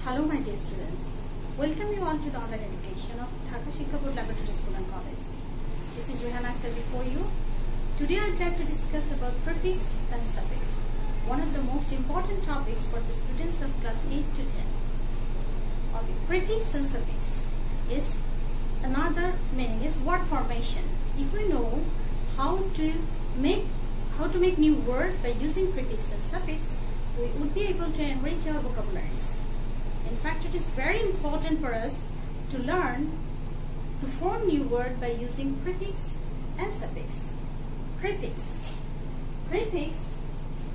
Hello my dear students, welcome you all to the online education of Dhaka Shikha Board Laboratory School and College. This is Rehan Akhtar before you. Today I would like to discuss about prefix and suffix, one of the most important topics for the students of class 8 to 10. Okay, prefix and suffix is another meaning is word formation. If we know how to make new word by using prefix and suffix, we would be able to enrich our vocabularies. In fact, it is very important for us to learn to form new word by using prefix and suffix. Prefix. Prefix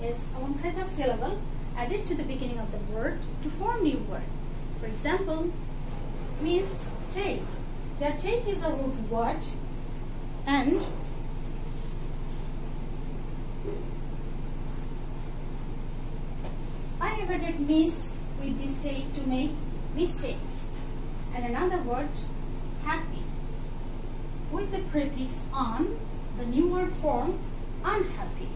is one kind of syllable added to the beginning of the word to form new word. For example, Miss take. The take is a root word and I have added miss with this take to make mistake. And another word, happy. With the prefix on, the new word form unhappy.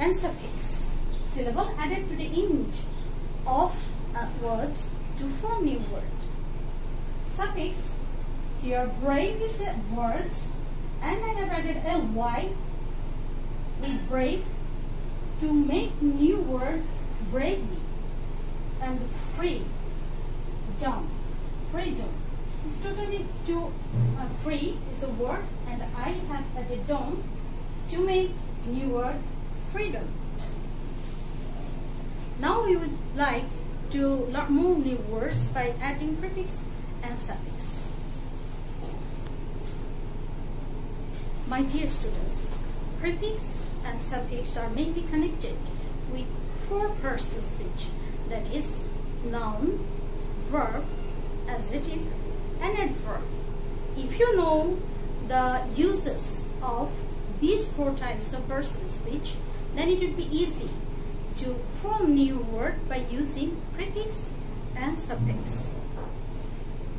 And suffix, syllable added to the end of a word to form new word. Suffix, here brave is a word and I have added a y with brave to make new word bravely. And free, freedom is totally free is a word and I have added dom to make new word freedom. Now we would like to learn more new words by adding prefix and suffix. My dear students, prefix and suffix are mainly connected with four personal speech, that is noun, verb, adjective and adverb. If you know the uses of these four types of personal speech, then it would be easy to form new word by using prefix and suffix.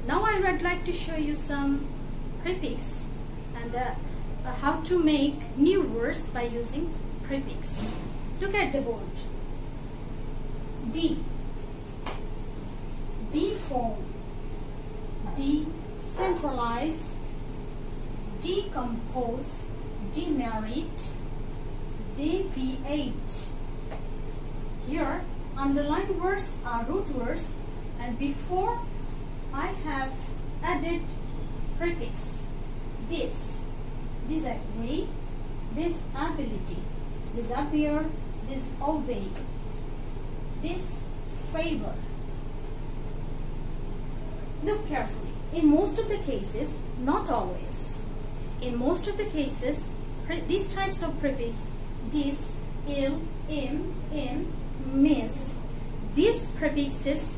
Now I would like to show you some prefix and how to make new words by using prefix. Look at the board. Deform, decentralize, decompose, demerit, deviate. Here underlined words are root words and before I have added prefix. Disagree, disability, disappear, disobey, disfavor. Look carefully. In most of the cases, not always. In most of the cases, these types of prefix, dis, il, im, in, miss, these prefixes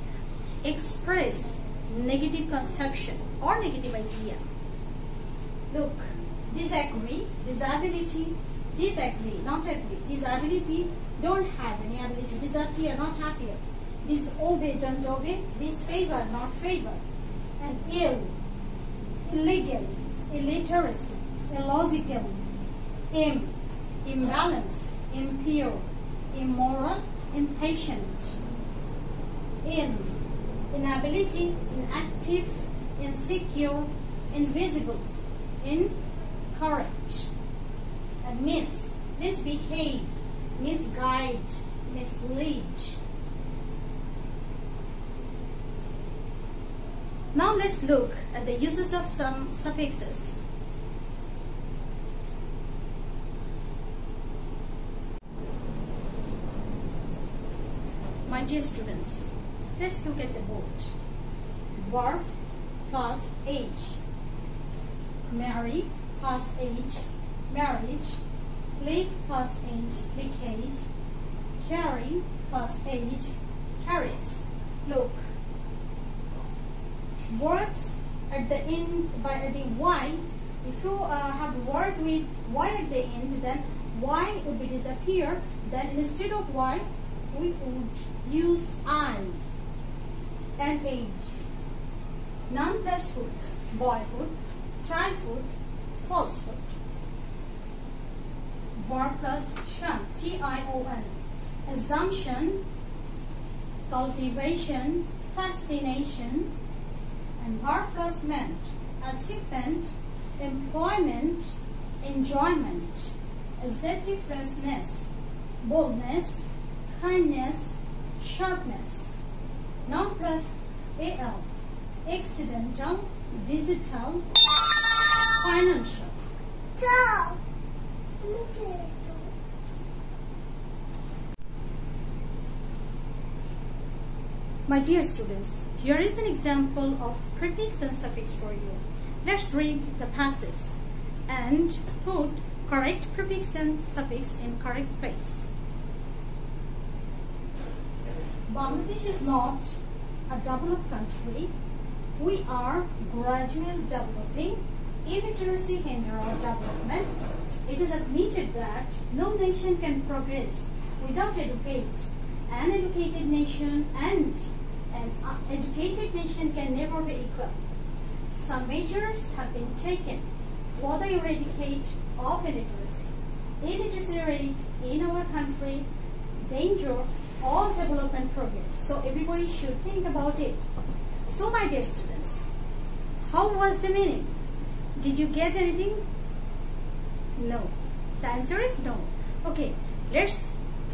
express negative conception or negative idea. Look, disagree, disability, disagree, not agree, disability, don't have any ability, disappear, not appear, disobey, don't obey, disfavor, not favor, and ill, illegal, illiteracy, illogical, imbalance, impure, immoral, impatient, inability, inactive, insecure, invisible, incorrect, and misbehave, misguide, mislead. Now let's look at the uses of some suffixes. My dear students, let's look at the board. Verb plus age. Marry plus age, marriage. Live plus age, leakage. Carry plus age, carries. Look. Word at the end by adding y. If you have word with y at the end, then y would be disappear. Then instead of y, we would use I and age. None plus hood, boyhood, childhood, falsehood. Verb plus shun, T-I-O-N. Assumption, cultivation, fascination, and verb plus meant, achievement, employment, enjoyment, adjective freshness, boldness, kindness, sharpness, noun plus al, accidental, digital, financial. My dear students, here is an example of prefix and suffix for you. Let's read the passage and put correct prefix and suffix in correct place. Bangladesh is not a developed country. We are gradually developing. Illiteracy hinders our development. It is admitted that no nation can progress without educate. An educated nation and an educated nation can never be equal. Some measures have been taken for the eradicate of illiteracy. Illiteracy rate in our country danger all development progress. So everybody should think about it. So my dear students, how was the meaning? Did you get anything? No. The answer is no. Okay, let's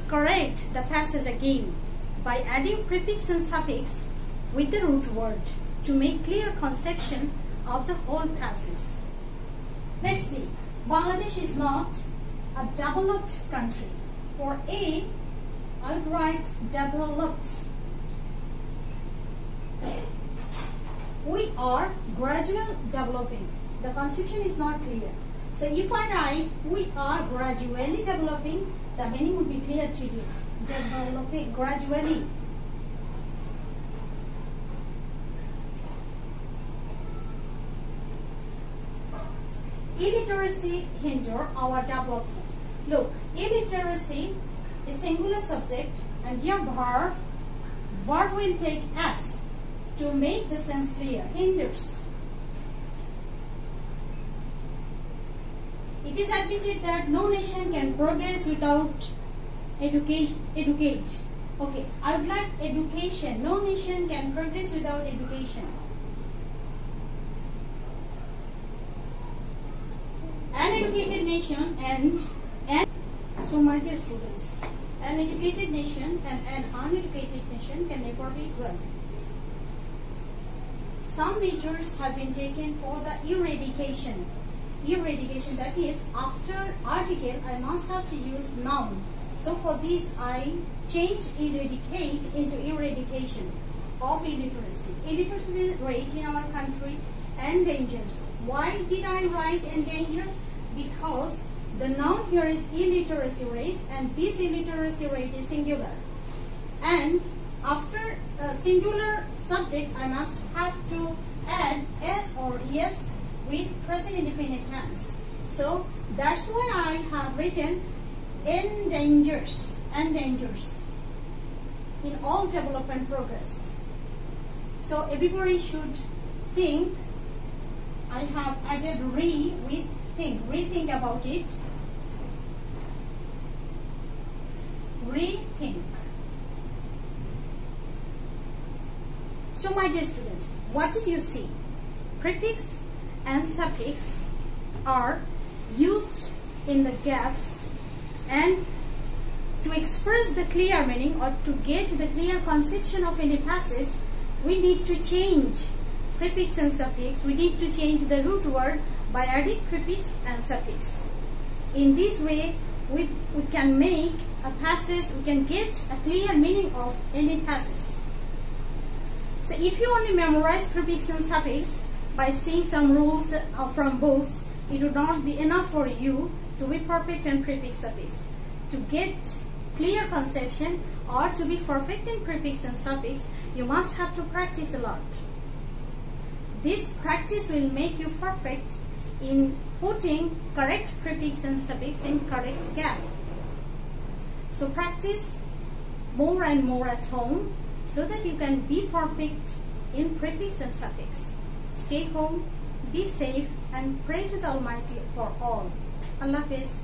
correct the passage again by adding prefix and suffix with the root word to make clear conception of the whole passage. Let's see. Bangladesh is not a developed country. For A, I would write developed. We are gradually developing. The conception is not clear. So if I write we are gradually developing, the meaning would be clear to you. Developing gradually. Illiteracy hinder our development. Look, illiteracy is singular subject and here verb will take S to make the sense clear. Hinders. It is admitted that no nation can progress without educate. Okay, I would like education. No nation can progress without education. An educated nation and so my dear students, an educated nation and an uneducated nation can never be equal. Some measures have been taken for the eradication. Eradication, that is, after article I must have to use noun. So for this I change eradicate into eradication of illiteracy. Illiteracy rate in our country endangers. Why did I write endanger? Because the noun here is illiteracy rate and this illiteracy rate is singular. And after a singular subject I must have to add s or es with present indefinite tense. So that's why I have written endangers in all development progress. So everybody should think. I have added re with think. Rethink about it. Rethink. So my dear students, what did you see? Prefix and suffix are used in the gaps, and to express the clear meaning or to get the clear conception of any passage, we need to change prefix and suffix. We need to change the root word by adding prefix and suffix. In this way, we can make a passage, we can get a clear meaning of any passage. So if you only memorize prefix and suffix by seeing some rules from books, it would not be enough for you to be perfect in prefix suffix. To get clear conception or to be perfect in prefix and suffix, you must have to practice a lot. This practice will make you perfect in putting correct prefix and suffix in correct gap. So practice more and more at home so that you can be perfect in prefix and suffix. Stay home, be safe, and pray to the Almighty for all. Allah Hafiz.